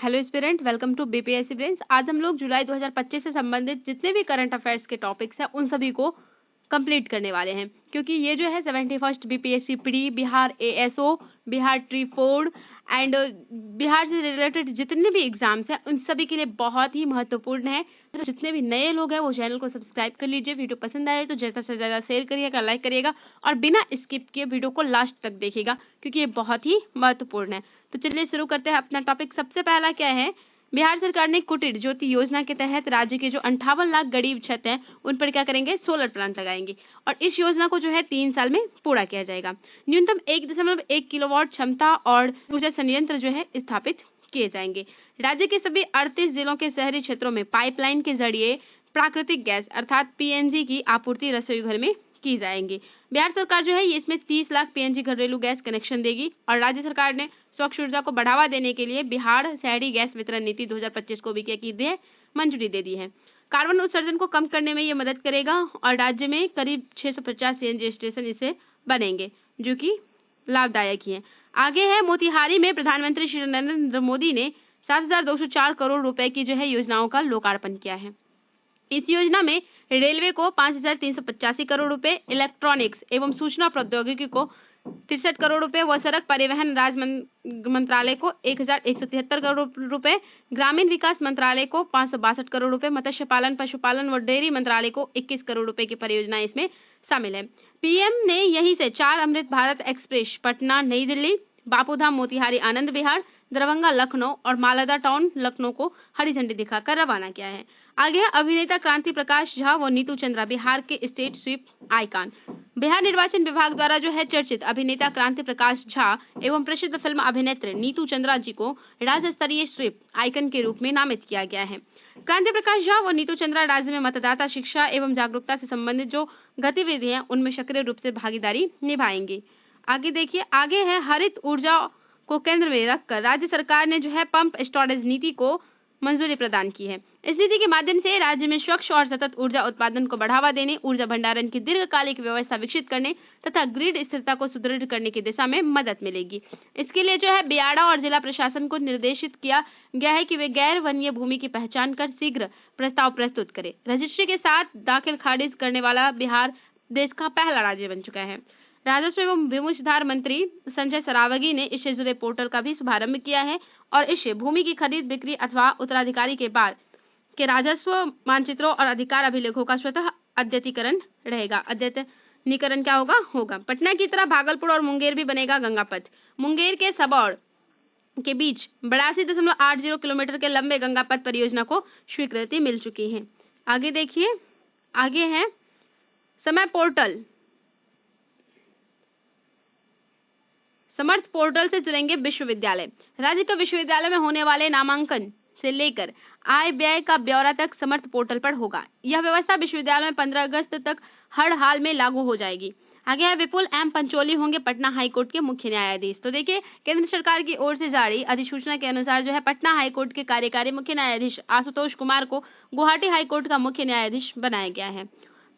Hello student, welcome to BPSC brains. आज हम लोग जुलाई 2025 से संबंधित जितने भी करंट अफेयर्स के टॉपिक्स हैं उन सभी को कंप्लीट करने वाले हैं, क्योंकि ये जो है 71st BPSC pre, Bihar ASO, Bihar tree Ford and Bihar से रिलेटेड जितने भी एग्जाम्स हैं उन सभी के लिए बहुत ही महत्वपूर्ण है। तो जितने भी नए लोग हैं वो चैनल को सब्सक्राइब कर लीजिए। वीडियो पसंद आए तो ज़्यादा से ज़्यादा शेयर करिएगा, लाइक करिएगा और बिना स्किप किए वीडियो को लास्ट तक देखिएगा, क्योंकि ये बहुत ही महत्वपूर्ण है। तो चलिए शुरू करते हैं अपना टॉपिक। सबसे पहला क्या है, बिहार सरकार ने कुटीर ज्योति योजना के तहत राज्य के जो 58 लाख गरीब छत हैं उन पर क्या करेंगे, सोलर प्लांट लगाएंगे और इस योजना को जो है 3 साल में पूरा किया जाएगा। न्यूनतम 1.1 किलोवाट क्षमता और ऊर्जा संयंत्र जो है स्थापित किए जाएंगे। राज्य के सभी 38 जिलों के शहरी क्षेत्रों में पाइपलाइन के जरिए प्राकृतिक गैस अर्थात पीएनजी की आपूर्ति रसोई घर में की जाएंगी। बिहार सरकार जो है ये इसमें 30 लाख पीएनजी घरेलू गैस कनेक्शन देगी और राज्य सरकार ने स्वच्छ ऊर्जा को बढ़ावा देने के लिए बिहार शहरी गैस वितरण नीति 2025 को भी क्या की है, मंजूरी दे दी है। कार्बन उत्सर्जन को कम करने में ये मदद करेगा और राज्य में करीब 650 सीएनजी स्टेशन इससे बनेंगे, जो कि लाभदायक ही है। आगे है, मोतिहारी में प्रधानमंत्री श्री नरेंद्र मोदी ने 7,204 करोड़ रुपए की जो है योजनाओं का लोकार्पण किया है। इस योजना में रेलवे को 5,385 करोड़ रुपए, इलेक्ट्रॉनिक्स एवं सूचना प्रौद्योगिकी को 63 करोड़ रुपए व सड़क परिवहन राज्य मंत्रालय को 1,173 करोड़ रुपए, ग्रामीण विकास मंत्रालय को 562 करोड़ रुपए, मत्स्य पालन, पशुपालन व डेयरी मंत्रालय को 21 करोड़ रुपए की परियोजनाएं इसमें शामिल है। पीएम ने यहीं से 4 अमृत भारत एक्सप्रेस पटना नई दिल्ली, बापूधाम मोतिहारी आनंद विहार, दरभंगा लखनऊ और मालदा टाउन लखनऊ को हरी झंडी दिखाकर रवाना किया है। आगे है, अभिनेता क्रांति प्रकाश झा व नीतू चंद्रा बिहार के स्टेट स्वीप आइकॉन। बिहार निर्वाचन विभाग द्वारा जो है चर्चित अभिनेता क्रांति प्रकाश झा एवं प्रसिद्ध फिल्म अभिनेत्री नीतू चंद्रा जी को राज्य स्तरीय स्वीप आइकन के रूप में नामित किया गया है। क्रांति प्रकाश झा व नीतू चंद्रा राज्य में मतदाता शिक्षा एवं जागरूकता से संबंधित जो गतिविधियां उनमें सक्रिय रूप से भागीदारी निभाएंगे। आगे देखिए, आगे है, हरित ऊर्जा को केंद्र में रखकर राज्य सरकार ने जो है पंप स्टोरेज नीति को मंजूरी प्रदान की है। इस नीति के माध्यम से राज्य में स्वच्छ और सतत ऊर्जा उत्पादन को बढ़ावा देने, ऊर्जा भंडारण की दीर्घकालिक व्यवस्था विकसित करने तथा ग्रिड स्थिरता को सुदृढ़ करने की दिशा में मदद मिलेगी। इसके लिए जो है बियाड़ा और जिला प्रशासन को निर्देशित किया गया है कि वे गैर वन्य भूमि की पहचान कर शीघ्र प्रस्ताव प्रस्तुत करे। रजिस्ट्री के साथ दाखिल खारिज करने वाला बिहार देश का पहला राज्य बन चुका है। राजस्व एवं भूमि सुधार मंत्री संजय सरावगी ने इससे जुड़े पोर्टल का भी शुभारंभ किया है और इससे भूमि की खरीद बिक्री अथवा उत्तराधिकारी के बाद के राजस्व मानचित्रों और अधिकार अभिलेखों का स्वतः अद्यतीकरण रहेगा। अद्यतनीकरण क्या होगा। पटना की तरह भागलपुर और मुंगेर भी बनेगा गंगा पथ। मुंगेर के सबौर के बीच 82.80 किलोमीटर के लंबे गंगा पथ परियोजना को स्वीकृति मिल चुकी है। आगे देखिए, आगे है समय पोर्टल। समर्थ पोर्टल से जुड़ेंगे विश्वविद्यालय। राज्य के विश्वविद्यालय में होने वाले नामांकन से लेकर आय व्यय का ब्यौरा तक समर्थ पोर्टल पर होगा। यह व्यवस्था विश्वविद्यालय में 15 अगस्त तक हर हाल में लागू हो जाएगी। आगे है, विपुल एम पंचोली होंगे पटना हाईकोर्ट के मुख्य न्यायाधीश। तो देखिए, केंद्र सरकार की ओर से जारी अधिसूचना के अनुसार जो है पटना हाईकोर्ट के कार्यकारी मुख्य न्यायाधीश आशुतोष कुमार को गुवाहाटी हाईकोर्ट का मुख्य न्यायाधीश बनाया गया है।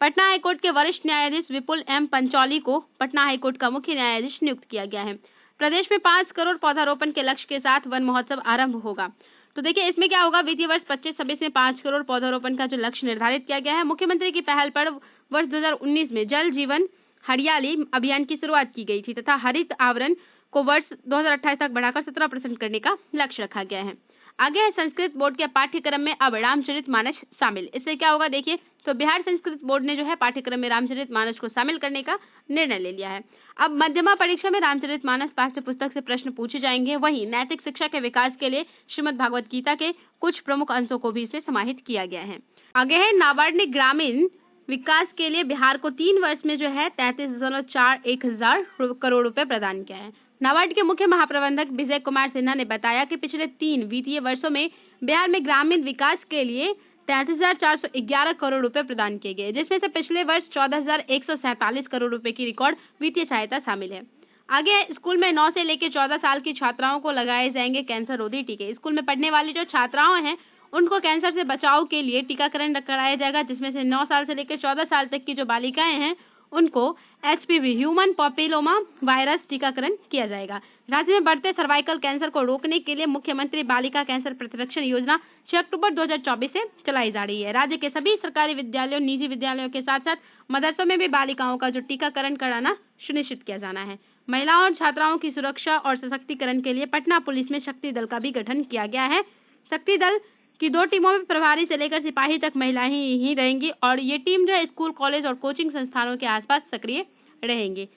पटना हाईकोर्ट के वरिष्ठ न्यायाधीश विपुल एम पंचौली को पटना हाईकोर्ट का मुख्य न्यायाधीश नियुक्त किया गया है। प्रदेश में 5 करोड़ पौधारोपण के लक्ष्य के साथ वन महोत्सव आरंभ होगा। तो देखिए, इसमें क्या होगा, वित्तीय वर्ष 25-26 में 5 करोड़ पौधारोपण का जो लक्ष्य निर्धारित किया गया है। मुख्यमंत्री की पहल पर वर्ष 2019 में जल जीवन हरियाली अभियान की शुरुआत की गई थी तथा हरित आवरण को वर्ष 2028 तक बढ़ाकर 17% करने का लक्ष्य रखा गया है। आगे है, संस्कृत बोर्ड के पाठ्यक्रम में अब रामचरितमानस शामिल। इससे क्या होगा, देखिए, तो बिहार संस्कृत बोर्ड ने जो है पाठ्यक्रम में रामचरितमानस को शामिल करने का निर्णय ले लिया है। अब मध्यमा परीक्षा में रामचरितमानस पाठ्य पुस्तक से प्रश्न पूछे जाएंगे। वहीं नैतिक शिक्षा के विकास के लिए श्रीमद् भागवत गीता के कुछ प्रमुख अंशों को भी इसे समाहित किया गया है। आगे है, नाबार्ड ने ग्रामीण विकास के लिए बिहार को 3 वर्ष में जो है 33,41,000 करोड़ रुपए प्रदान किया है। नाबार्ड के मुख्य महाप्रबंधक विजय कुमार सिन्हा ने बताया कि पिछले 3 वित्तीय वर्षों में बिहार में ग्रामीण विकास के लिए 33,411 करोड़ रुपए प्रदान किए गए, जिसमें से पिछले वर्ष 14,147 करोड़ रुपए की रिकॉर्ड वित्तीय सहायता शामिल है। आगे स्कूल में 9 से लेकर 14 साल की छात्राओं को लगाए जाएंगे कैंसर रोधी टीके। स्कूल में पढ़ने वाली जो छात्राओं हैं उनको कैंसर से बचाव के लिए टीकाकरण कराया जाएगा, जिसमें से 9 साल से लेकर 14 साल तक की जो बालिकाएं हैं उनको HPV ह्यूमन पॉपिलोमा वायरस टीकाकरण किया जाएगा। राज्य में बढ़ते सर्वाइकल कैंसर को रोकने के लिए मुख्यमंत्री बालिका कैंसर प्रतिरक्षण योजना 6 अक्टूबर 2024 से चलाई जा रही है। राज्य के सभी सरकारी विद्यालयों, निजी विद्यालयों के साथ साथ मदरसों में भी बालिकाओं का जो टीकाकरण कराना सुनिश्चित किया जाना है। महिलाओं और छात्राओं की सुरक्षा और सशक्तिकरण के लिए पटना पुलिस में शक्ति दल का भी गठन किया गया है। शक्ति दल की 2 टीमों में प्रभारी से लेकर सिपाही तक महिलाएं ही रहेंगी और ये टीम जो है स्कूल, कॉलेज और कोचिंग संस्थानों के आसपास सक्रिय रहेंगी।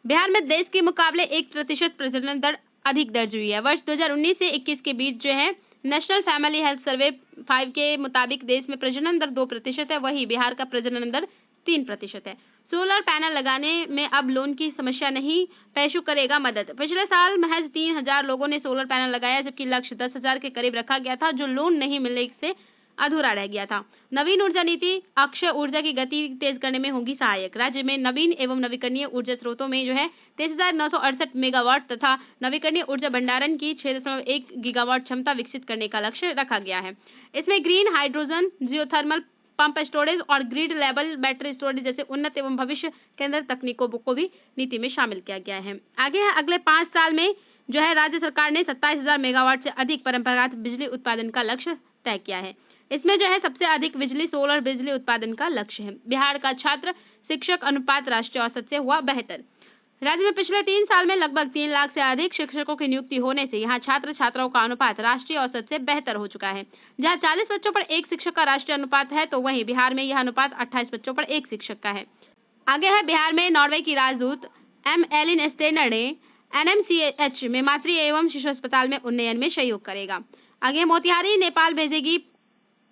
बिहार में देश के मुकाबले 1% प्रजनन दर अधिक दर्ज हुई है। वर्ष 2019 से 21 के बीच जो है नेशनल फैमिली हेल्थ सर्वे 5 के मुताबिक देश में प्रजनन दर 2% है, वहीं बिहार का प्रजनन दर 3% है। सोलर पैनल लगाने में अब लोन की समस्या नहीं, पेशु करेगा मदद। पिछले साल महज 3000 लोगों ने सोलर पैनल लगाया, जबकि लक्ष्य 10,000 के करीब रखा गया था, जो लोन नहीं मिलने से अधूरा रह गया था। नवीन ऊर्जा नीति अक्षय ऊर्जा की गति तेज करने में होगी सहायक। राज्य में नवीन एवं नवीकरणीय ऊर्जा स्रोतों में जो है 23,968 मेगावाट तथा नवीकरणीय ऊर्जा भंडारण की 6.1 गीगावाट क्षमता विकसित करने का लक्ष्य रखा गया है। इसमें green hydrogen, geothermal pump storage और ग्रिड लेवल बैटरी स्टोरेज जैसे उन्नत एवं भविष्य केंद्र तकनीकों को भी नीति में शामिल किया गया है। आगे है, अगले 5 साल में जो है राज्य सरकार ने 27,000 मेगावाट से अधिक परंपरागत बिजली उत्पादन का लक्ष्य तय किया है। इसमें जो है सबसे अधिक बिजली सोलर बिजली उत्पादन का लक्ष्य है। बिहार का छात्र शिक्षक अनुपात राष्ट्रीय औसत से हुआ बेहतर। राज्य में पिछले 3 साल में लगभग 3 लाख से अधिक शिक्षकों की नियुक्ति होने से यहाँ छात्र छात्राओं का अनुपात राष्ट्रीय औसत से बेहतर हो चुका है। जहाँ 40 बच्चों पर 1 शिक्षक का राष्ट्रीय अनुपात है, तो वहीं बिहार में यह अनुपात 28 बच्चों पर 1 शिक्षक का है। आगे है, बिहार में नॉर्वे की राजदूत एलिन स्टेनर ने NMCH में मातृ एवं शिशु अस्पताल में उन्नयन में सहयोग करेगा। आगे मोतिहारी नेपाल भेजेगी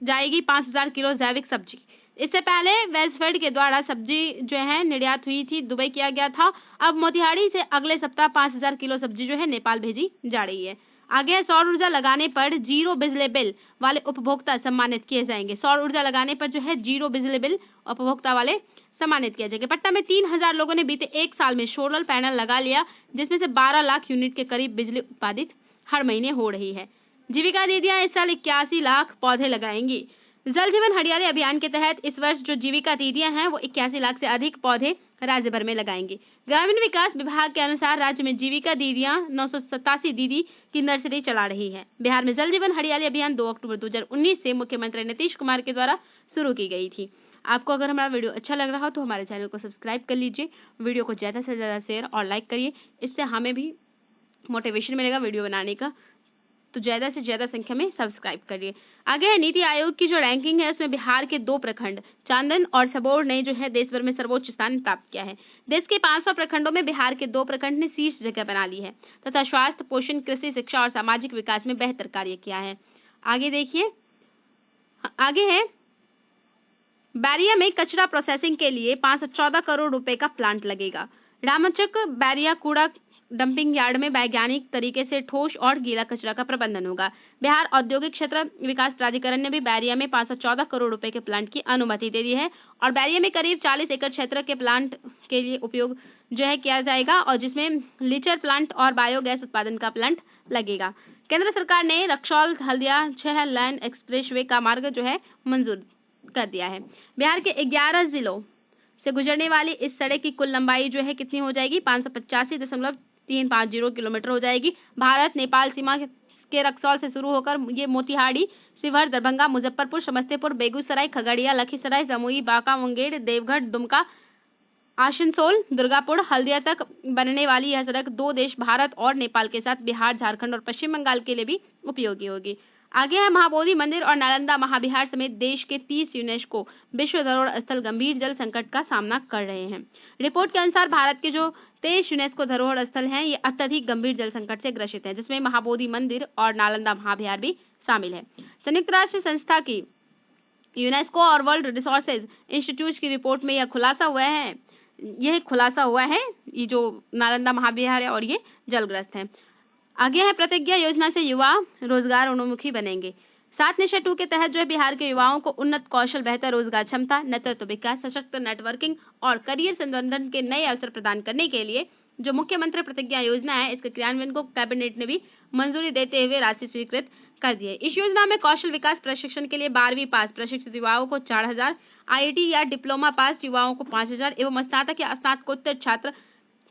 जाएगी 5,000 किलो जैविक सब्जी। इससे पहले वेल्सफेड के द्वारा सब्जी जो है निर्यात हुई थी, दुबई किया गया था। अब मोतिहारी से अगले सप्ताह 5,000 किलो सब्जी जो है नेपाल भेजी जा रही है। आगे सौर ऊर्जा लगाने पर 0 बिजली बिल वाले उपभोक्ता सम्मानित किए जाएंगे। सौर ऊर्जा लगाने पर जो है 0 बिजली बिल उपभोक्ता वाले सम्मानित किया जाएगा। पटना में 3,000 लोगों ने बीते 1 साल में सोलर पैनल लगा लिया, जिसमें से 12 लाख यूनिट के करीब बिजली उत्पादित हर महीने हो रही है। जीविका दीदियां इस साल 81 लाख पौधे लगाएंगी। जल जीवन हरियाली अभियान के तहत इस वर्ष जो जीविका दीदियां हैं वो 81 लाख से अधिक पौधे राज्य भर में लगाएंगी। ग्रामीण विकास विभाग के अनुसार राज्य में जीविका दीदियां 987 दीदी की नर्सरी चला रही है। बिहार में जल जीवन हरियाली अभियान 2 अक्टूबर 2019 से मुख्यमंत्री नीतीश कुमार के द्वारा शुरू की गई थी। आपको अगर हमारा वीडियो अच्छा लग रहा हो तो हमारे चैनल को सब्सक्राइब कर लीजिए, वीडियो को ज़्यादा से ज़्यादा शेयर और लाइक करिए। इससे हमें भी मोटिवेशन मिलेगा वीडियो बनाने का, तो ज़्यादा से ज़्यादा संख्या में सब्सक्राइब करिए। आगे है, नीति आयोग की जो रैंकिंग है उसमें बिहार के 2 प्रखंड चांदन और सबौर ने जो है देश भर में सर्वोच्च स्थान प्राप्त किया है। देश के 500 प्रखंडों में बिहार के 2 प्रखंड ने शीर्ष जगह बना ली है तथा स्वास्थ्य, पोषण, कृषि, शिक्षा और सामाजिक विकास में बेहतर कार्य किया है। आगे देखिए, आगे है, बैरिया में कचरा प्रोसेसिंग के लिए 514 करोड़ रुपए का प्लांट लगेगा। रामचक बैरिया कूड़ा डंपिंग यार्ड में वैज्ञानिक तरीके से ठोस और गीला कचरा का प्रबंधन होगा। बिहार औद्योगिक क्षेत्र विकास प्राधिकरण ने भी बैरिया में 514 करोड़ रुपए के प्लांट की अनुमति दे दी है और बैरिया में करीब 40 एकड़ क्षेत्र के प्लांट के लिए उपयोग जो है किया जाएगा और जिसमें लीचर प्लांट और बायोगैस उत्पादन का प्लांट लगेगा। केंद्र सरकार ने रक्सौल हल्दिया 6 लेन एक्सप्रेस वे का मार्ग जो है मंजूर कर दिया है। बिहार के 11 जिलों से गुजरने वाली इस सड़क की कुल लंबाई जो है कितनी हो जाएगी? 585.350 किलोमीटर हो जाएगी। भारत नेपाल सीमा के रक्सौल से शुरू होकर ये मोतिहारी, शिवहर, दरभंगा, मुजफ्फरपुर, समस्तीपुर, बेगूसराय, खगड़िया, लखीसराय, जमुई, बांका, मुंगेर, देवघर, दुमका, आसनसोल, दुर्गापुर, हल्दिया तक बनने वाली यह सड़क 2 देश भारत और नेपाल के साथ बिहार, झारखंड और पश्चिम बंगाल के लिए भी उपयोगी होगी। आगे है, महाबोधि मंदिर और नालंदा महाविहार समेत देश के 30 यूनेस्को विश्व धरोहर स्थल गंभीर जल संकट का सामना कर रहे हैं। रिपोर्ट के अनुसार भारत के जो 23 यूनेस्को धरोहर स्थल हैं ये अत्यधिक गंभीर जल संकट से ग्रसित हैं, जिसमें महाबोधि मंदिर और नालंदा महाविहार भी शामिल है। संयुक्त राष्ट्र संस्था की यूनेस्को और वर्ल्ड रिसोर्सेज इंस्टीट्यूट की रिपोर्ट में यह खुलासा हुआ है ये जो नालंदा महाविहार है और ये जलग्रस्त है। आगे है, प्रतिज्ञा योजना से युवा रोजगार उन्मुखी बनेंगे। 7 निश्चय 2 के तहत जो है बिहार के युवाओं को उन्नत कौशल, बेहतर रोजगार क्षमता, नेतृत्व विकास, सशक्त नेटवर्किंग और करियर संवर्धन के नए अवसर प्रदान करने के लिए जो मुख्यमंत्री प्रतिज्ञा योजना है इसके क्रियान्वयन को कैबिनेट ने भी मंजूरी देते हुए राशि स्वीकृत कर दी है। इस योजना में कौशल विकास प्रशिक्षण के लिए 12वीं पास प्रशिक्षित युवाओं को 4,000, आईआईटी या डिप्लोमा पास युवाओं को 5,000 एवं स्नातक या स्नातकोत्तर छात्र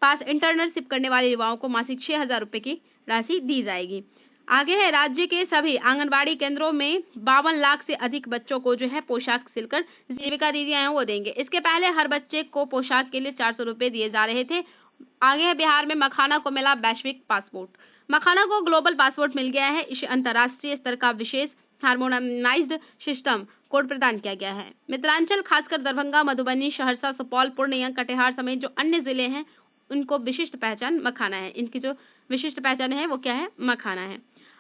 पास इंटर्नशिप करने वाले युवाओं को मासिक 6,000 रुपए की राशि दी जाएगी। आगे है, राज्य के सभी आंगनबाड़ी केंद्रों में 52 लाख से अधिक बच्चों को जो है पोशाक सिलकर जीविका दीदियां हैं वो देंगे। इसके पहले हर बच्चे को पोशाक के लिए 400 रुपए दिए जा रहे थे। आगे है, बिहार में मखाना को मिला वैश्विक पासपोर्ट। मखाना को ग्लोबल पासपोर्ट मिल गया है। इसे अंतर्राष्ट्रीय स्तर का विशेष हार्मोनाइज्ड सिस्टम कोड प्रदान किया गया है। मिथिलांचल खासकर दरभंगा, मधुबनी, सहरसा, सुपौल, पूर्णिया, कटिहार समेत जो अन्य जिले हैं उनको विशिष्ट पहचान मखाना है। इनकी जो विशिष्ट पहचान है वो क्या है? मखाना है।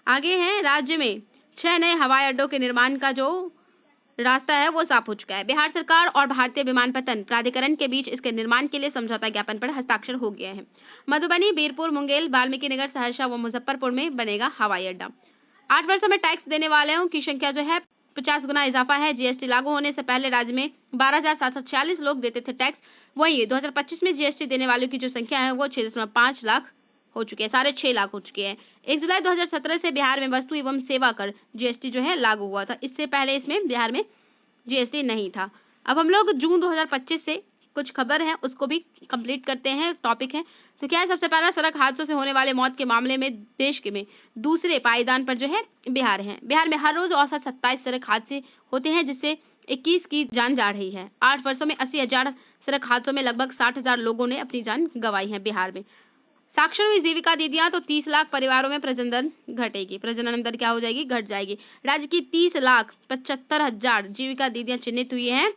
आगे है, राज्य में 6 नए हवाई अड्डों के निर्माण का जो रास्ता है वो साफ हो चुका है। बिहार सरकार और भारतीय विमानपत्तन प्राधिकरण के बीच इसके निर्माण के लिए समझौता ज्ञापन पर हस्ताक्षर हो गया है। मधुबनी, बीरपुर, मुंगेर, वाल्मीकिनगर, सहरसा व मुजफ्फरपुर में बनेगा हवाई अड्डा। 8 वर्षों में टैक्स देने वालों की संख्या जो है 50 गुना इजाफा है। जीएसटी लागू होने से पहले राज्य में 12,746 लोग देते थे टैक्स। वहीं 2025 में जीएसटी देने वालों की जो संख्या है वो 6.5 लाख हो चुके हैं, 6.5 लाख हो चुके हैं। 1 जुलाई 2017 से बिहार में वस्तु एवं सेवा कर जीएसटी जो है लागू हुआ था। इससे पहले इसमें बिहार में जीएसटी नहीं था। अब हम लोग जून 2025 से कुछ खबर है उसको भी कंप्लीट करते हैं, टॉपिक है। तो क्या है, सबसे पहला सड़क हादसों से होने वाले मौत के मामले में देश के में दूसरे पायदान पर जो है बिहार है। बिहार में हर रोज औसत 27 सड़क हादसे होते हैं जिससे 21 की जान जा रही है। 8 वर्षों में 80,000 सड़क हादसों में लगभग 60,000 लोगों ने अपनी जान गंवाई है बिहार में। साक्षर हुई जीविका दीदियां तो 30 लाख परिवारों में प्रजनन घटेगी, प्रजनन दर क्या हो जाएगी? घट जाएगी। राज्य की 30,75,000 जीविका दीदियां चिन्हित हुई हैं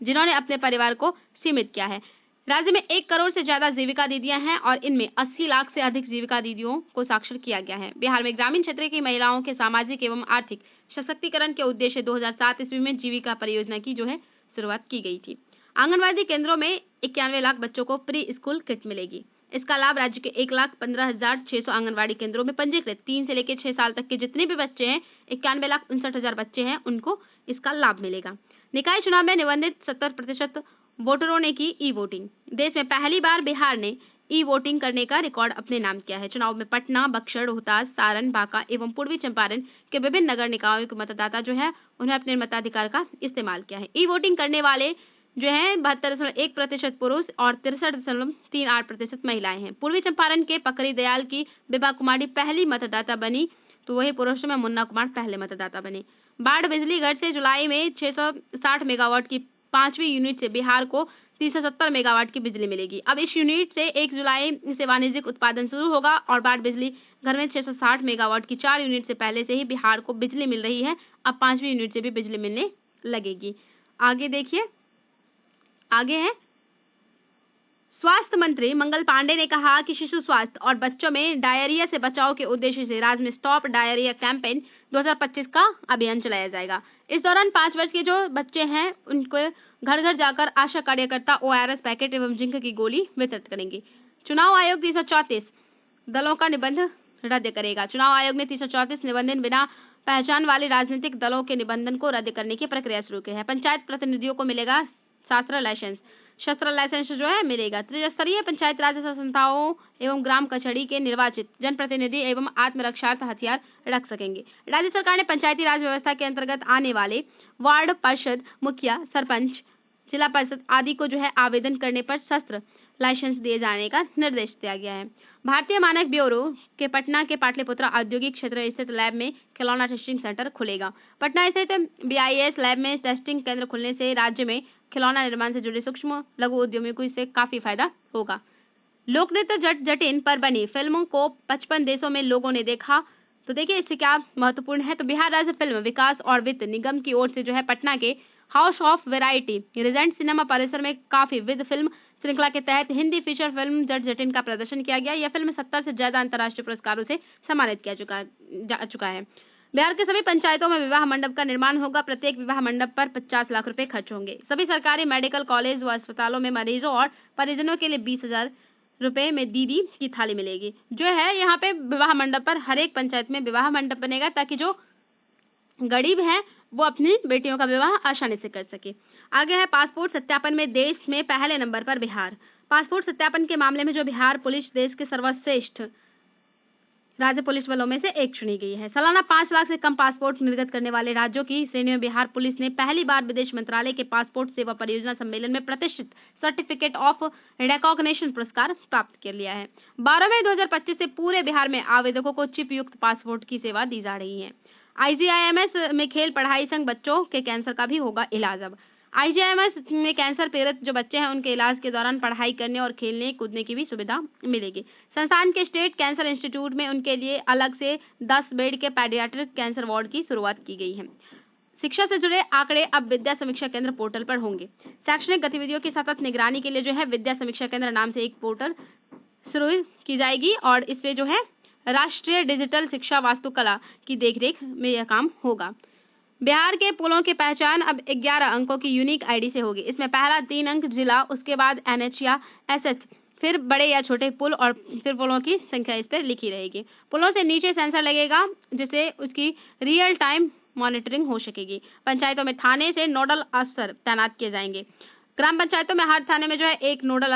जिन्होंने अपने परिवार को सीमित किया है। राज्य में 1 करोड़ से ज्यादा जीविका दीदियां हैं और इनमें 80 लाख से अधिक जीविका दीदियों को साक्षर किया गया है। बिहार में ग्रामीण क्षेत्र की महिलाओं के सामाजिक एवं आर्थिक सशक्तिकरण के उद्देश्य 2007 ईस्वी में जीविका परियोजना की जो है शुरुआत की गई थी। आंगनबाड़ी केंद्रों में 91 लाख बच्चों को प्री स्कूल किट मिलेगी। इसका लाभ राज्य के 1,15,600 आंगनबाड़ी केंद्रों में पंजीकृत 3 से लेकर 6 साल तक के जितने भी बच्चे हैं, 91,59,000 बच्चे हैं, उनको इसका लाभ मिलेगा। निकाय चुनाव में निबंधित 70% वोटरों ने की ई वोटिंग। देश में पहली बार बिहार ने ई वोटिंग करने का रिकॉर्ड अपने नाम किया है। चुनाव में पटना, बक्सर, रोहतास, सारण, बांका एवं पूर्वी चंपारण के विभिन्न नगर निकायों के मतदाता जो है उन्हें अपने मताधिकार का इस्तेमाल किया है। ई वोटिंग करने वाले जो है 72.1% पुरुष और 63.38% महिलाएं हैं। पूर्वी चंपारण के पकड़ी दयाल की बिबा कुमारी पहली मतदाता बनी, तो वही पुरुषों में मुन्ना कुमार पहले मतदाता बने। बाढ़ बिजली घर से जुलाई में 660 मेगावाट की 5वीं यूनिट से बिहार को 370 मेगावाट की बिजली मिलेगी। अब इस यूनिट से 1 जुलाई से वाणिज्यिक उत्पादन शुरू होगा और बाढ़ बिजली घर में 660 मेगावाट की 4 यूनिट से पहले से ही बिहार को बिजली मिल रही है। अब 5वीं यूनिट से भी बिजली मिलने लगेगी। आगे देखिए, आगे है, स्वास्थ्य मंत्री मंगल पांडे ने कहा कि शिशु स्वास्थ्य और बच्चों में डायरिया से बचाव के उद्देश्य से राज्य में स्टॉप डायरिया कैंपेन 2025 का अभियान चलाया जाएगा। इस दौरान 5 वर्ष के जो बच्चे हैं उनको घर घर जाकर आशा कार्यकर्ता ORS पैकेट एवं जिंक की गोली वितरित करेंगे। चुनाव आयोग 334 दलों का निबंधन रद्द करेगा। चुनाव आयोग ने 334 निबंधन बिना पहचान वाले राजनीतिक दलों के निबंधन को रद्द करने की प्रक्रिया शुरू की है। पंचायत प्रतिनिधियों को मिलेगा शस्त्र लाइसेंस जो है मिलेगा। त्रिस्तरीय पंचायत राज संस्थाओं एवं ग्राम कचहरी के निर्वाचित जनप्रतिनिधि एवं आत्मरक्षार्थ हथियार रख सकेंगे। राज्य सरकार ने पंचायती राज व्यवस्था के अंतर्गत आने वाले वार्ड पार्षद, मुखिया, सरपंच, जिला परिषद आदि को जो है आवेदन करने पर शस्त्र लाइसेंस दिए जाने का निर्देश दिया गया है। भारतीय मानक ब्यूरो के पटना के पाटलिपुत्रा औद्योगिक क्षेत्र स्थित लैब में खिलौना टेस्टिंग सेंटर खुलेगा। पटना स्थित BIS लैब में टेस्टिंग केंद्र खुलने से राज्य में खिलौना निर्माण से जुड़े सूक्ष्म लघु उद्यमियों को इससे काफी फायदा होगा। लोक नृत्य जटिन पर बनी फिल्म को 55 देशों में लोगों ने देखा। तो देखिए इससे क्या महत्वपूर्ण है। तो बिहार राज्य फिल्म विकास और वित्त निगम की ओर से जो है पटना के house of variety Regent cinema परिसर में काफी विद फिल्म श्रृंखला के तहत हिंदी फीचर फिल्म जट जटिन का प्रदर्शन किया गया। यह फिल्म 70 से ज्यादा अंतर्राष्ट्रीय पुरस्कारों से सम्मानित किया जा चुका है। बिहार के सभी पंचायतों में विवाह मंडप का निर्माण होगा। प्रत्येक विवाह मंडप पर 50 लाख रुपए खर्च होंगे। सभी सरकारी मेडिकल कॉलेज व अस्पतालों में मरीजों और परिजनों के लिए 20,000 रुपए में दीदी की थाली मिलेगी। जो है यहाँ पे विवाह मंडप पर हर एक पंचायत में विवाह मंडप बनेगा ताकि जो गरीब हैं वो अपनी बेटियों का विवाह आसानी से कर सके। आगे है, पासपोर्ट सत्यापन में देश में पहले नंबर पर बिहार। पासपोर्ट सत्यापन के मामले में जो बिहार पुलिस देश के सर्वश्रेष्ठ राज्य पुलिस बलों में से एक चुनी गई है। सालाना 5 लाख से कम पासपोर्ट निर्गत करने वाले राज्यों की श्रेणी में बिहार पुलिस ने पहली बार विदेश मंत्रालय के पासपोर्ट सेवा परियोजना सम्मेलन में प्रतिष्ठित सर्टिफिकेट ऑफ रिकॉग्निशन पुरस्कार प्राप्त कर लिया है। 12 मई 2025 से पूरे बिहार में आवेदकों को चिप युक्त पासपोर्ट की सेवा दी जा रही है। IGIMS में खेल पढ़ाई संग बच्चों के कैंसर का भी होगा इलाज। अब IGIMS में कैंसर पीड़ित जो बच्चे हैं उनके इलाज के दौरान पढ़ाई करने और खेलने कूदने की भी सुविधा मिलेगी। संस्थान के स्टेट कैंसर इंस्टीट्यूट में उनके लिए अलग से 10 बेड के पेडियाट्रिक कैंसर वार्ड की शुरुआत की गई है। शिक्षा से जुड़े आंकड़े अब विद्या समीक्षा केंद्र पोर्टल पर होंगे। शैक्षणिक गतिविधियों की सतत निगरानी के लिए जो है विद्या समीक्षा केंद्र नाम से एक पोर्टल शुरू की जाएगी और इससे जो है राष्ट्रीय डिजिटल शिक्षा वास्तुकला की देखरेख में यह काम होगा। बिहार के पुलों की पहचान अब 11 अंकों की यूनिक आईडी से होगी। इसमें पहला 3 अंक जिला, उसके बाद NH या SS, फिर बड़े या छोटे पुल और फिर पुलों की संख्या इस पर लिखी रहेगी। पुलों से नीचे सेंसर लगेगा जिससे उसकी रियल टाइम मॉनिटरिंग हो सकेगी। पंचायतों में थाने से नोडल अफसर तैनात किए जाएंगे। ग्राम पंचायतों में हर थाने में जो है एक नोडल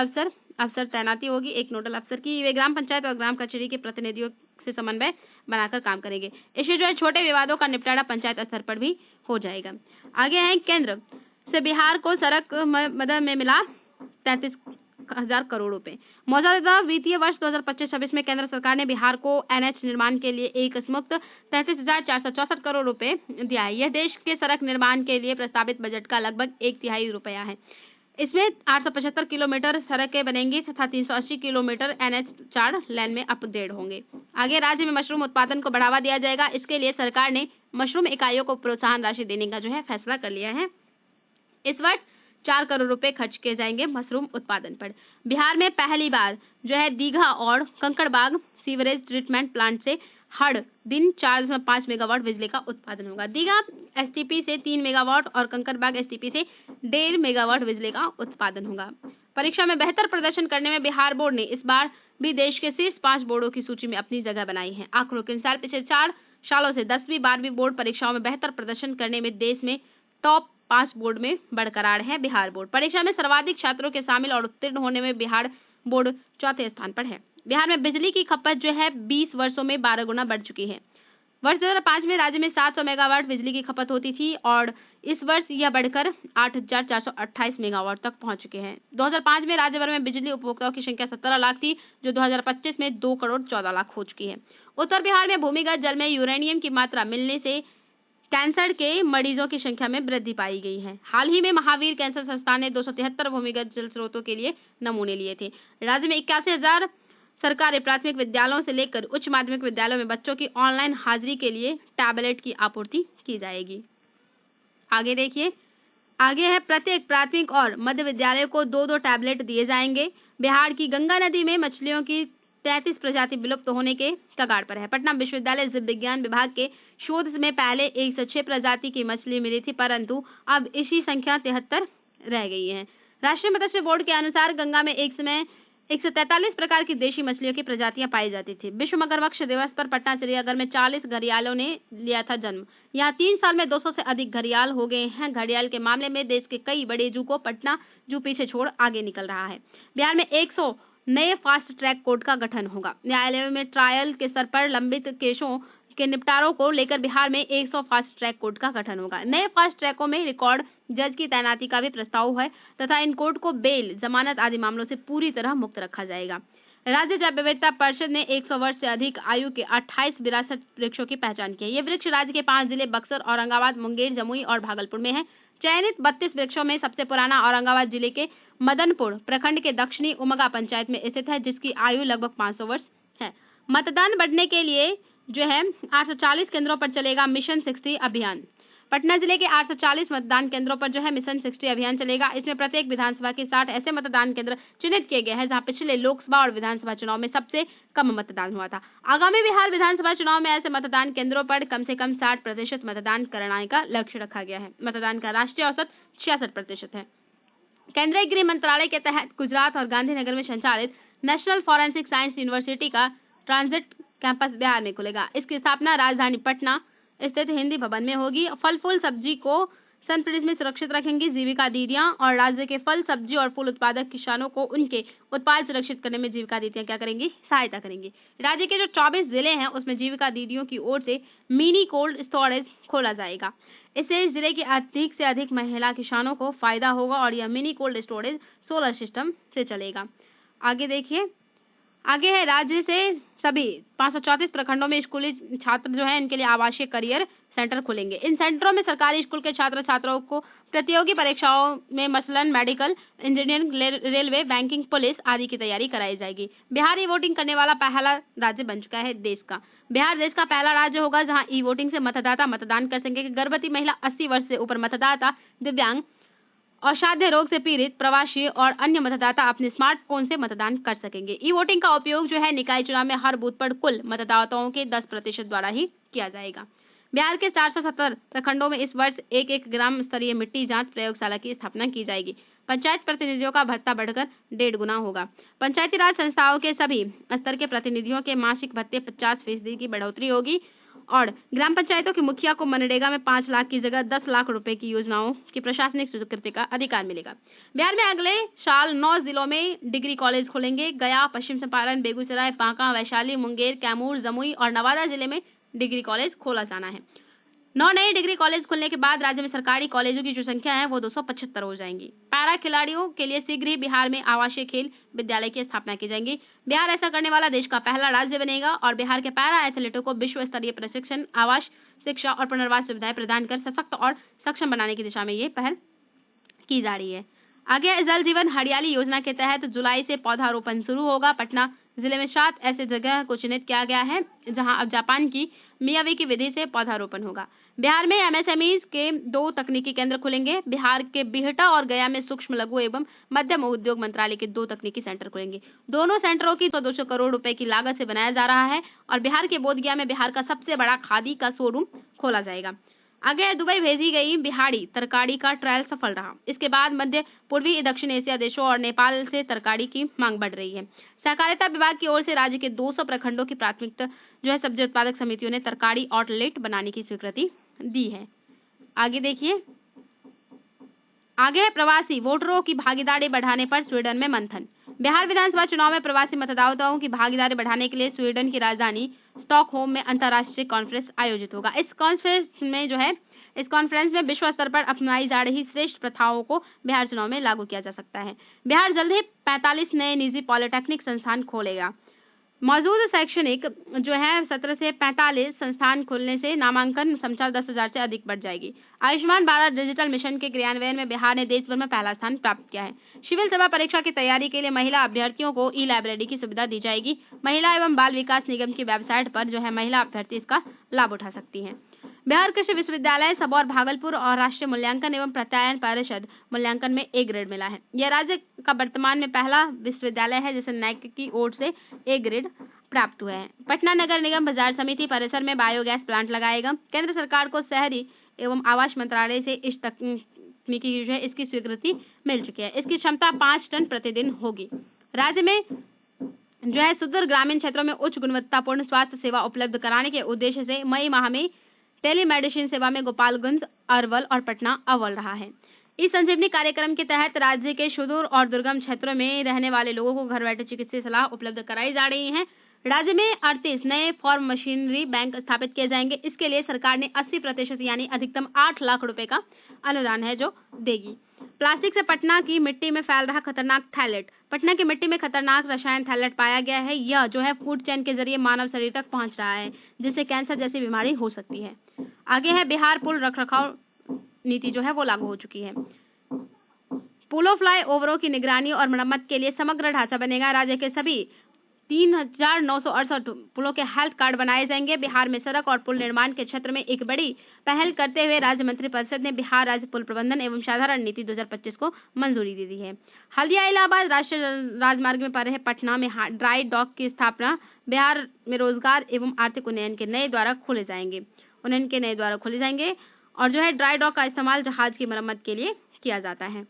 अफसर तैनाती होगी। एक नोडल अफसर की वे ग्राम पंचायत और ग्राम कचहरी के प्रतिनिधियों से समन्वय बनाकर काम करेंगे। इससे जो है छोटे विवादों का निपटारा पंचायत स्तर पर भी हो जाएगा। आगे है केंद्र से बिहार को सड़क मदद में मिला 33,000 करोड़ रुपए। मौजूदा वित्तीय वर्ष 2025-26 में केंद्र सरकार ने बिहार को NH निर्माण के लिए एक मुक्त 33,464 करोड़ रुपए दिया है। यह देश के सड़क निर्माण के लिए प्रस्तावित बजट का लगभग 1/3 रुपया है। इसमें 875 किलोमीटर सड़कें बनेंगी तथा 380 किलोमीटर NH 4 लेन में अपग्रेड होंगे। आगे राज्य में मशरूम उत्पादन को बढ़ावा दिया जाएगा। इसके लिए सरकार ने मशरूम इकाइयों को प्रोत्साहन राशि देने का जो है फैसला कर लिया है। इस वर्ष 4 करोड़ रुपए खर्च किए जाएंगे मशरूम उत्पादन पर। बिहार में पहली बार जो है दीघा और कंकड़बाग सीवरेज ट्रीटमेंट प्लांट से हर दिन 4.5 मेगावाट बिजली का उत्पादन होगा। दीघा STP से 3 मेगावाट और कंकड़बाग STP से 1.5 मेगावाट बिजली का उत्पादन होगा। परीक्षा में बेहतर प्रदर्शन करने में बिहार बोर्ड ने इस बार भी देश के शीर्ष 5 बोर्डों की सूची में अपनी जगह बनाई है। आंकड़ों के अनुसार पिछले 4 सालों से 10वीं 12वीं बोर्ड परीक्षाओं में बेहतर प्रदर्शन करने में देश में टॉप 5 बोर्ड में बरकरार है बिहार बोर्ड। परीक्षा में सर्वाधिक छात्रों के शामिल और उत्तीर्ण होने में बिहार बोर्ड चौथे स्थान पर है। बिहार में बिजली की खपत जो है 20 वर्षों में 12 गुना बढ़ चुकी है। वर्ष 2005 में राज्य में 700 मेगावाट बिजली की खपत होती थी और इस वर्ष यह बढ़कर 8,428 मेगावाट तक पहुंच चुके हैं। 2005 में राज्य भर में बिजली उपभोक्ताओं की संख्या 17 लाख थी, जो 2025 में 2 करोड़ 14 लाख हो चुकी है। उत्तर बिहार में भूमिगत जल में यूरेनियम की मात्रा मिलने से कैंसर के मरीजों की संख्या में वृद्धि पाई गई है। हाल ही में महावीर कैंसर संस्थान ने 273 भूमिगत जल स्रोतों के लिए नमूने लिए थे। राज्य में 81,000 सरकारी प्राथमिक विद्यालयों से लेकर उच्च माध्यमिक विद्यालयों में बच्चों की ऑनलाइन हाजिरी के लिए टैबलेट की आपूर्ति की जाएगी। आगे देखिए, आगे है प्रत्येक प्राथमिक और मध्य विद्यालय को 2-2 टैबलेट दिए जाएंगे। बिहार की गंगा नदी में मछलियों की 33 प्रजाति विलुप्त होने के कगार पर है। पटना विश्वविद्यालय जीव विज्ञान विभाग के शोध में पहले 106 प्रजाति की मछली मिली थी, परंतु अब इसी संख्या 73 रह गई है। राष्ट्रीय मत्स्य बोर्ड के अनुसार गंगा में एक समय 143 प्रकार की देशी मछलियों की प्रजातियां पाई जाती थी। विश्व मगरमच्छ दिवस पर पटना चिड़ियाघर में 40 घड़ियालों ने लिया था जन्म। यहाँ 3 साल में 200 से अधिक घड़ियाल हो गए हैं। घड़ियाल के मामले में देश के कई बड़े जू को पटना जू पीछे छोड़ आगे निकल रहा है। बिहार में 100 नए फास्ट ट्रैक कोर्ट का गठन होगा। न्यायालयों में ट्रायल के स्तर पर लंबित केसों के निपटारों को लेकर बिहार में 100 फास्ट ट्रैक कोर्ट का गठन होगा। नए फास्ट ट्रैकों में रिकॉर्ड जज की तैनाती का भी प्रस्ताव है तथा इन कोर्ट को बेल, जमानत आदि मामलों से पूरी तरह मुक्त रखा जाएगा। राज्य जैव विविधता परिषद ने 100 वर्ष से अधिक आयु के 28 विरासत वृक्षों की पहचान की है। ये वृक्ष राज्य के 5 जिले बक्सर, औरंगाबाद, मुंगेर, जमुई और भागलपुर में है। चयनित 32 वृक्षों में सबसे पुराना औरंगाबाद जिले के मदनपुर प्रखंड के दक्षिणी उमगा पंचायत में स्थित है, जिसकी आयु लगभग 500 वर्ष है। मतदान बढ़ने के लिए जो है 840 केंद्रों पर चलेगा मिशन 60 अभियान। पटना जिले के 840 मतदान केंद्रों पर जो है मिशन 60 अभियान चलेगा। इसमें प्रत्येक विधानसभा के 60 ऐसे मतदान केंद्र चिन्हित किए गए हैं जहां पिछले लोकसभा और विधानसभा चुनाव में सबसे कम मतदान हुआ था। आगामी बिहार विधानसभा चुनाव में ऐसे मतदान केंद्रों पर कम से कम 60% मतदान कराने का लक्ष्य रखा गया है। मतदान का राष्ट्रीय औसत 66% है। केंद्रीय गृह मंत्रालय के तहत गुजरात और गांधीनगर में संचालित नेशनल फॉरेंसिक साइंस यूनिवर्सिटी का ट्रांजिट कैंपस बिहार में खुलेगा। इसकी स्थापना राजधानी पटना स्थित हिंदी भवन में होगी। फल फूल सब्जी को सन प्रदेश में सुरक्षित रखेंगी जीविका दीदियां, और राज्य के फल, सब्जी और फूल उत्पादक किसानों को उनके उत्पाद सुरक्षित करने में जीविका दीदियां क्या करेंगी, सहायता करेंगी। राज्य के जो 24 जिले हैं उसमें जीविका दीदियों की ओर से मिनी कोल्ड स्टोरेज खोला जाएगा। इससे जिले के अधिक से अधिक महिला किसानों को फायदा होगा और यह mini cold storage solar system से चलेगा। आगे देखिए, आगे है राज्य से सभी 534 प्रखंडों में स्कूली छात्र जो है इनके लिए आवासीय करियर सेंटर खुलेंगे। इन सेंटरों में सरकारी स्कूल के छात्र छात्राओं को प्रतियोगी परीक्षाओं में मसलन medical, engineering, railway, banking, police आदि की तैयारी कराई जाएगी। बिहार ई वोटिंग करने वाला पहला राज्य बन चुका है देश का। बिहार देश का पहला राज्य होगा जहां ई वोटिंग से मतदाता मतदान कर सकेंगे। गर्भवती महिला, 80 वर्ष से ऊपर मतदाता, दिव्यांग, असाध्य रोग से पीड़ित, प्रवासी और अन्य मतदाता अपने स्मार्टफोन से मतदान कर सकेंगे। ई वोटिंग का उपयोग जो है निकाय चुनाव में हर बूथ पर कुल मतदाताओं के 10% द्वारा ही किया जाएगा। बिहार के 470 प्रखंडों में इस वर्ष एक ग्राम स्तरीय मिट्टी जांच प्रयोगशाला की स्थापना की जाएगी। पंचायत प्रतिनिधियों का भत्ता बढ़कर 1.5 गुना होगा। पंचायती राज संस्थाओं के सभी स्तर के प्रतिनिधियों के मासिक भत्ते 50% की बढ़ोतरी होगी और ग्राम पंचायतों के मुखिया को मनरेगा में 5 लाख की जगह 10 लाख रुपए की योजनाओं की प्रशासनिक स्वीकृति का अधिकार मिलेगा। बिहार में अगले साल 9 जिलों में डिग्री कॉलेज खुलेंगे। गया, पश्चिम चंपारण, बेगूसराय, बांका, वैशाली, मुंगेर, कैमूर, जमुई और नवादा जिले में डिग्री कॉलेज खोला जाना है। 9 नए डिग्री कॉलेज खुलने के बाद राज्य में सरकारी कॉलेजों की जो संख्या है वो 275 हो जाएंगी। पैरा खिलाड़ियों के लिए शीघ्र ही बिहार में आवासीय खेल विद्यालय की स्थापना की जाएगी। बिहार ऐसा करने वाला देश का पहला राज्य बनेगा और बिहार के पैरा एथलीटों को विश्व स्तरीय प्रशिक्षण, आवास, शिक्षा और पुनर्वास सुविधाएं प्रदान कर सशक्त और सक्षम बनाने की दिशा में ये पहल की जा रही है। आगे है जल जीवन हरियाली योजना के तहत जुलाई से पौधारोपण शुरू होगा। पटना जिले में 7 ऐसे जगह को चिन्हित किया गया है जहां अब जापान की मियावाकी विधि से पौधारोपण होगा। बिहार में एमएसएमई के 2 तकनीकी केंद्र खुलेंगे। बिहार के बिहटा और गया में सूक्ष्म, लघु एवं मध्यम उद्योग मंत्रालय के 2 तकनीकी सेंटर खुलेंगे। दोनों सेंटरों की 200 करोड़ रुपए की लागत से बनाया जा रहा है और बिहार के बोधगया में बिहार का सबसे बड़ा खादी का शोरूम खोला जाएगा। आगे दुबई भेजी गई बिहाड़ी तरकारी का ट्रायल सफल रहा। इसके बाद मध्य पूर्वी दक्षिण एशिया देशों और नेपाल से तरकारी की मांग बढ़ रही है। सहकारिता विभाग की ओर से राज्य के 200 प्रखंडों की प्राथमिक जो है सब्जी उत्पादक समितियों ने तरकारी आउटलेट बनाने की स्वीकृति दी है। आगे देखिए, आगे है प्रवासी वोटरों की भागीदारी बढ़ाने पर स्वीडन में मंथन। बिहार विधानसभा चुनाव में प्रवासी मतदाताओं की भागीदारी बढ़ाने के लिए स्वीडन की राजधानी स्टॉकहोम में अंतर्राष्ट्रीय कॉन्फ्रेंस आयोजित होगा। इस कॉन्फ्रेंस में विश्व स्तर पर अपनाई जा रही श्रेष्ठ प्रथाओं को बिहार चुनाव में लागू किया जा सकता है। बिहार जल्द ही 45 नए निजी पॉलिटेक्निक संस्थान खोलेगा। मौजूद शैक्षणिक जो है सत्र से 45 संस्थान खुलने से नामांकन संख्या 10,000 से अधिक बढ़ जाएगी। आयुष्मान भारत डिजिटल मिशन के क्रियान्वयन में बिहार ने देश भर में पहला स्थान प्राप्त किया है। सिविल सेवा परीक्षा की तैयारी के लिए महिला अभ्यर्थियों को ई लाइब्रेरी की सुविधा दी जाएगी। महिला एवं बाल विकास निगम की वेबसाइट पर जो है महिला अभ्यर्थी इसका लाभ उठा सकती हैं। बिहार कृषि विश्वविद्यालय सबौर, भागलपुर और राष्ट्रीय मूल्यांकन एवं प्रत्यायन परिषद मूल्यांकन में ए ग्रेड मिला है। यह राज्य का वर्तमान में पहला विश्वविद्यालय है जिसे नैक की ओर से ए ग्रेड प्राप्त हुआ है। पटना नगर निगम बाजार समिति परिसर में बायोगैस प्लांट लगाएगा। केंद्र सरकार को शहरी एवं आवास मंत्रालय से इस तकनीकी जो है इसकी स्वीकृति मिल चुकी है। इसकी क्षमता 5 टन प्रतिदिन होगी। राज्य में जो है सुदूर ग्रामीण क्षेत्रों में उच्च गुणवत्तापूर्ण स्वास्थ्य सेवा उपलब्ध कराने के उद्देश्य से मई माह में टेलीमेडिसिन सेवा में गोपालगंज, अरवल और पटना अव्वल रहा है। इस संजीवनी कार्यक्रम के तहत राज्य के सुदूर और दुर्गम क्षेत्रों में रहने वाले लोगों को घर बैठे चिकित्सीय सलाह उपलब्ध कराई जा रही है। राज्य में 38 नए फार्म मशीनरी बैंक स्थापित किए जाएंगे। इसके लिए सरकार ने 80% यानी अधिकतम 8 लाख रुपए का अनुदान है जो देगी। प्लास्टिक से पटना की मिट्टी में फैल रहा खतरनाक थैलेट। पटना की मिट्टी में खतरनाक रसायन थैलेट पाया गया है। यह जो है फूड चेन के जरिए मानव शरीर तक पहुंच रहा है जिससे कैंसर जैसी बीमारी हो सकती है। आगे है बिहार पुल रखरखाव नीति जो है वो लागू हो चुकी है। पुलों, फ्लाई ओवरों की निगरानी और मरम्मत के लिए समग्र ढांचा बनेगा। राज्य के सभी 3,968 पुलों के हेल्थ कार्ड बनाए जाएंगे। बिहार में सड़क और पुल निर्माण के क्षेत्र में एक बड़ी पहल करते हुए राज्य मंत्रिपरिषद ने बिहार राज्य पुल प्रबंधन एवं साधारण नीति 2025 को मंजूरी दे दी है। हल्दिया इलाहाबाद राष्ट्रीय राजमार्ग में पड़ रहे पटना में ड्राई डॉक की स्थापना बिहार में रोजगार एवं आर्थिक उन्नयन के नए द्वारा खोले जाएंगे और जो है ड्राई डॉक का इस्तेमाल जहाज की मरम्मत के लिए किया जाता है।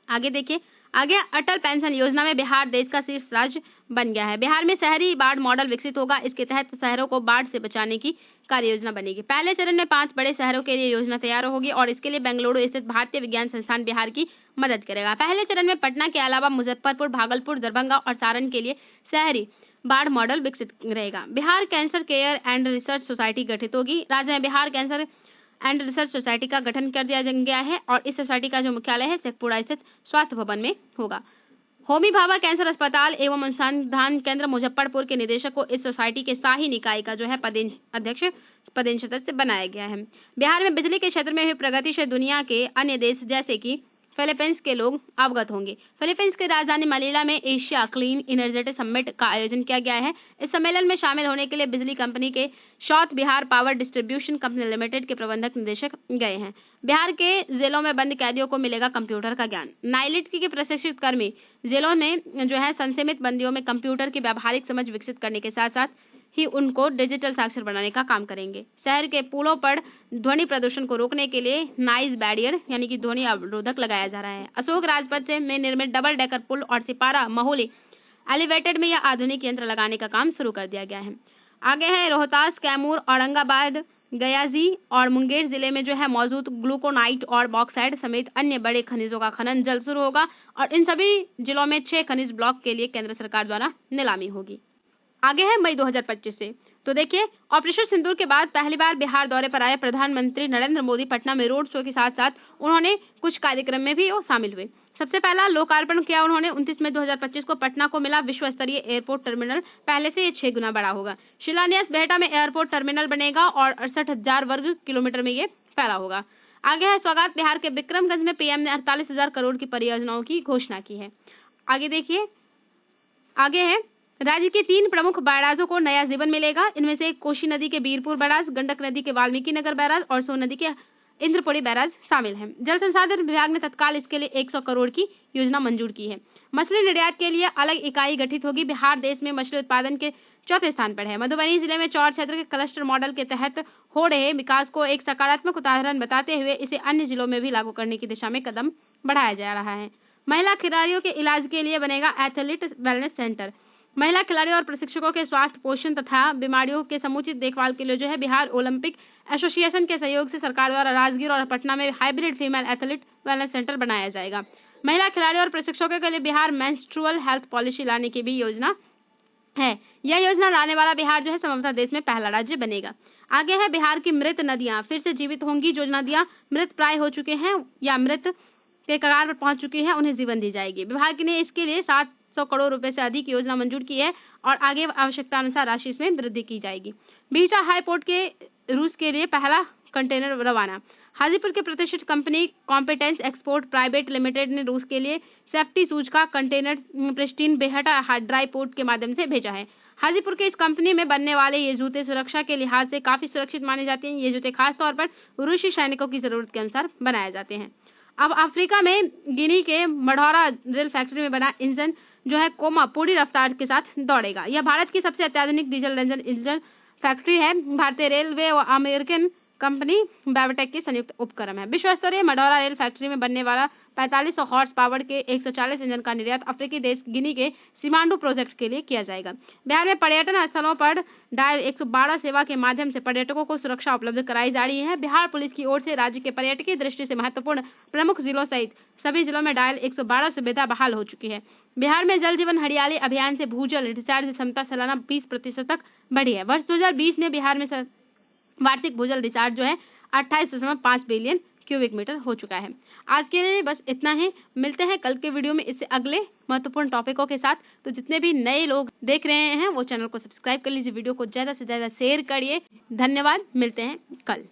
आगे देखिए, आगे अटल पेंशन योजना में बिहार देश का शीर्ष राज्य बन गया है। बिहार में शहरी बाढ़ मॉडल विकसित होगा। इसके तहत शहरों को बाढ़ से बचाने की कार्य योजना बनेगी। पहले चरण में 5 बड़े शहरों के लिए योजना तैयार होगी और इसके लिए बेंगलुरु स्थित भारतीय विज्ञान संस्थान बिहार की मदद करेगा। पहले चरण में पटना के अलावा मुजफ्फरपुर, भागलपुर, दरभंगा और सारण के लिए शहरी बाढ़ मॉडल विकसित रहेगा। Bihar cancer care and research society गठित होगी। राज्य में Bihar cancer and research society का गठन कर दिया गया है और इस सोसाइटी का जो मुख्यालय है शेखपुरा स्थित स्वास्थ्य भवन में होगा। होमी भाभा कैंसर अस्पताल एवं अनुसंधान केंद्र मुजफ्फरपुर के निदेशक को इस सोसाइटी के शाही निकाय का जो है अध्यक्ष पदेन सदस्य बनाया गया है। बिहार में बिजली के क्षेत्र में हुई प्रगति से दुनिया के अन्य देश जैसे कि फिलीपींस के लोग अवगत होंगे। फिलीपींस की राजधानी मनीला में एशिया क्लीन एनर्जी समिट का आयोजन किया गया है। इस सम्मेलन में शामिल होने के लिए बिजली कंपनी के south Bihar power distribution company limited के प्रबंधक निदेशक गए हैं। बिहार के जेलों में बंद कैदियों को मिलेगा कंप्यूटर का ज्ञान। नाइलिट के प्रशिक्षित कर्मी जेलों में जो है संसीमित बंदियों में कंप्यूटर की व्यावहारिक समझ विकसित करने के साथ साथ ही उनको डिजिटल साक्षर बनाने का काम करेंगे। शहर के पुलों पर ध्वनि प्रदूषण को रोकने के लिए नॉइज बैरियर यानी कि ध्वनि अवरोधक लगाया जा रहा है। अशोक राजपथ में निर्मित डबल डेकर पुल और सिपारा महोली एलिवेटेड में यह आधुनिक यंत्र लगाने का काम शुरू कर दिया गया है। आगे है रोहतास, कैमूर, औरंगाबाद, गयाजी और मुंगेर जिले में जो है मौजूद ग्लूकोनाइट और बॉक्साइड समेत अन्य बड़े खनिजों का खनन जल्द शुरू होगा और इन सभी जिलों में 6 खनिज ब्लॉक के लिए केंद्र सरकार द्वारा नीलामी होगी। आगे है मई 2025 से। तो देखिए, ऑपरेशन सिंदूर के बाद पहली बार बिहार दौरे पर आए प्रधानमंत्री नरेंद्र मोदी पटना में रोड शो के साथ साथ उन्होंने कुछ कार्यक्रम में भी शामिल हुए। सबसे पहला लोकार्पण किया उन्होंने 29 मई 2025 को पटना को मिला विश्व स्तरीय एयरपोर्ट टर्मिनल। पहले से ये 6 गुना बड़ा होगा। शिलान्यास बेहटा में एयरपोर्ट टर्मिनल बनेगा और 68,000 वर्ग किलोमीटर में ये फैला होगा। आगे है सौगात। बिहार के विक्रमगंज में पीएम ने 48,000 करोड़ की परियोजनाओं की घोषणा की है। आगे देखिए, आगे है राज्य के 3 प्रमुख बैराजों को नया जीवन मिलेगा। इनमें से कोसी नदी के बीरपुर बैराज, गंडक नदी के वाल्मीकि नगर बैराज और सोन नदी के इंद्रपुरी बैराज शामिल हैं। जल संसाधन विभाग ने तत्काल इसके लिए 100 करोड़ की योजना मंजूर की है। मछली निर्यात के लिए अलग इकाई गठित होगी। बिहार देश में मछली उत्पादन के 4थे स्थान पर है। मधुबनी जिले में चौर क्षेत्र के क्लस्टर मॉडल के तहत हो रहे विकास को एक सकारात्मक उदाहरण बताते हुए इसे अन्य जिलों में भी लागू करने की दिशा में कदम बढ़ाया जा रहा है। महिला खिलाड़ियों के इलाज के लिए बनेगा एथलीट वेलनेस सेंटर। महिला खिलाड़ियों और प्रशिक्षकों के स्वास्थ्य, पोषण तथा बीमारियों के समुचित देखभाल के लिए जो है बिहार ओलंपिक एसोसिएशन के सहयोग से सरकार द्वारा राजगीर और पटना में hybrid female athlete wellness centre बनाया जाएगा। महिला खिलाड़ियों और प्रशिक्षकों के लिए बिहार मेंस्ट्रुअल हेल्थ पॉलिसी लाने की भी योजना है। यह योजना लाने वाला बिहार जो है संभवतः देश में पहला राज्य बनेगा। आगे है बिहार की मृत नदियां फिर से जीवित होंगी। जो नदियां मृत प्राय हो चुके हैं या मृत के कगार पर पहुंच चुकी है उन्हें जीवन दी जाएगी। विभाग ने इसके लिए 700 करोड़ रुपए से अधिक योजना मंजूर की है और आगे आवश्यकता अनुसार राशि इसमें वृद्धि की जाएगी। बीटा हाई पोर्ट के रूस के लिए पहला कंटेनर रवाना। हाजीपुर के प्रतिष्ठित company competence export private limited ने रूस के लिए सेफ्टी सूज का कंटेनर प्रिस्टीन बेहटा ड्राई पोर्ट के माध्यम से भेजा है। हाजीपुर के इस कंपनी में बनने वाले ये जूते सुरक्षा के लिहाज से काफी सुरक्षित माने जाते हैं। ये जूते खासतौर पर रूसी सैनिकों की जरूरत के अनुसार बनाए जाते हैं। अब अफ्रीका में गिनी के मढ़ौरा रेल फैक्ट्री में बना इंजन जो है कोमा पूरी रफ्तार के साथ दौड़ेगा। यह भारत की सबसे अत्याधुनिक डीजल इंजन फैक्ट्री है। भारतीय रेलवे और अमेरिकन कंपनी बैवटेक की संयुक्त उपक्रम है। विश्व स्तरीय मढ़ौरा रेल फैक्ट्री में बनने वाला 4500 हॉर्स पावर के 140 इंजन का निर्यात अफ्रीकी देश गिनी के सिमांडू प्रोजेक्ट के लिए किया जाएगा। बिहार में पर्यटन स्थलों पर डायल 112 सेवा के माध्यम से पर्यटकों को सुरक्षा उपलब्ध कराई जा रही है। बिहार पुलिस की ओर से राज्य के पर्यटकीय दृष्टि से महत्वपूर्ण प्रमुख जिलों सहित सभी जिलों में डायल 112 सुविधा बहाल हो चुकी है। बिहार में जल जीवन हरियाली अभियान से भूजल रिचार्ज क्षमता सालाना 20% तक बढ़ी है। वर्ष 2020 में बिहार में वार्षिक भूजल रिचार्ज जो है 28.5 बिलियन क्यूबिक मीटर हो चुका है। आज के लिए बस इतना ही। मिलते हैं कल के वीडियो में इससे अगले महत्वपूर्ण टॉपिकों के साथ। तो जितने भी नए लोग देख रहे हैं वो चैनल को सब्सक्राइब कर लीजिए, वीडियो को ज्यादा से ज्यादा शेयर करिए। धन्यवाद, मिलते हैं कल।